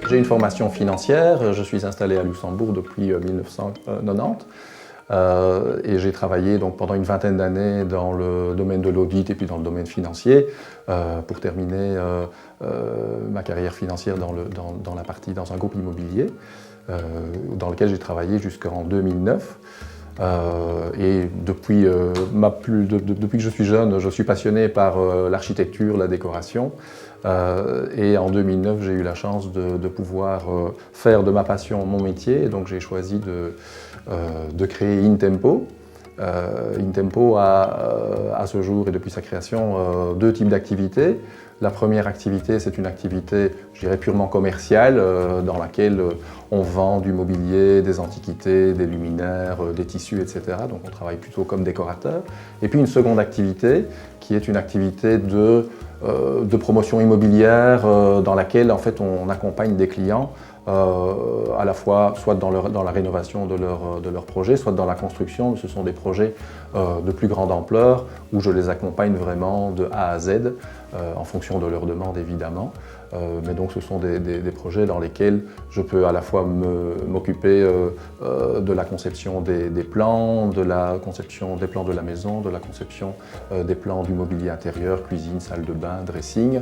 J'ai une formation financière, je suis installé à Luxembourg depuis 1990 et j'ai travaillé donc pendant une vingtaine d'années dans le domaine de l'audit et puis dans le domaine financier pour terminer ma carrière financière dans un groupe immobilier dans lequel j'ai travaillé jusqu'en 2009. Et depuis que je suis jeune, je suis passionné par l'architecture, la décoration. Et en 2009, j'ai eu la chance de pouvoir faire de ma passion mon métier. Donc j'ai choisi de créer InTempo. InTempo a à ce jour et depuis sa création deux types d'activités. La première activité, c'est une activité, je dirais, purement commerciale, dans laquelle on vend du mobilier, des antiquités, des luminaires, des tissus, etc. Donc on travaille plutôt comme décorateur. Et puis une seconde activité, qui est une activité de promotion immobilière, dans laquelle en fait, on accompagne des clients à la fois soit dans la rénovation de leur projet, soit dans la construction. Ce sont des projets de plus grande ampleur où je les accompagne vraiment de A à Z en fonction de leurs demandes évidemment. Mais donc ce sont des projets dans lesquels je peux à la fois m'occuper de la conception des plans, de la conception des plans de la maison, de la conception des plans du mobilier intérieur, cuisine, salle de bain, dressing,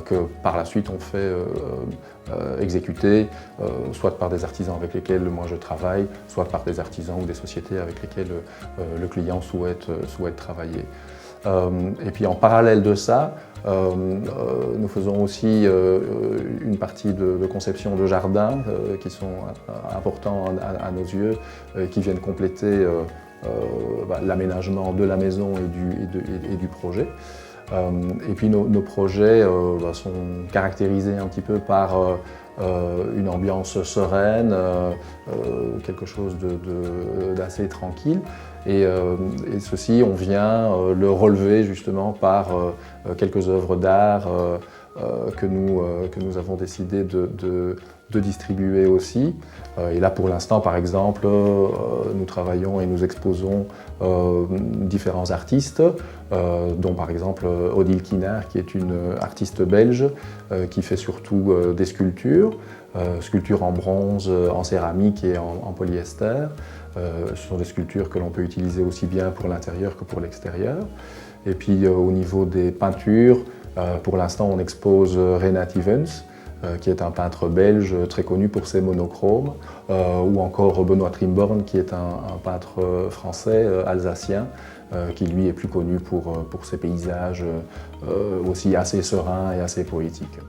que par la suite on fait exécuter soit par des artisans avec lesquels moi je travaille, soit par des artisans ou des sociétés avec lesquelles le client souhaite travailler. Et puis en parallèle de ça, nous faisons aussi une partie de conception de jardins qui sont importants à nos yeux, qui viennent compléter l'aménagement de la maison et du projet. Et puis nos projets sont caractérisés un petit peu par une ambiance sereine, quelque chose d'assez tranquille. Et ceci, on vient le relever justement par quelques œuvres d'art que nous avons décidé de distribuer aussi. Et là, pour l'instant, par exemple, nous travaillons et nous exposons différents artistes, dont par exemple Odile Kinnaert, qui est une artiste belge qui fait surtout des sculptures en bronze, en céramique et en polyester. Ce sont des sculptures que l'on peut utiliser aussi bien pour l'intérieur que pour l'extérieur. Et puis au niveau des peintures, pour l'instant on expose Renat Evans, qui est un peintre belge très connu pour ses monochromes, ou encore Benoît Trimborn, qui est un peintre français alsacien, qui lui est plus connu pour ses paysages aussi assez sereins et assez poétiques.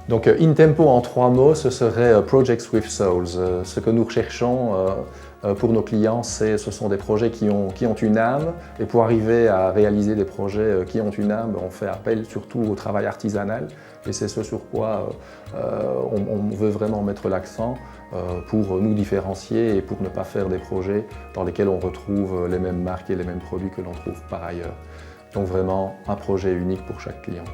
Donc InTempo en 3 mots, ce serait Projects with Souls. Ce que nous recherchons pour nos clients, ce sont des projets qui ont une âme, et pour arriver à réaliser des projets qui ont une âme, on fait appel surtout au travail artisanal, et c'est ce sur quoi on veut vraiment mettre l'accent pour nous différencier et pour ne pas faire des projets dans lesquels on retrouve les mêmes marques et les mêmes produits que l'on trouve par ailleurs. Donc vraiment un projet unique pour chaque client.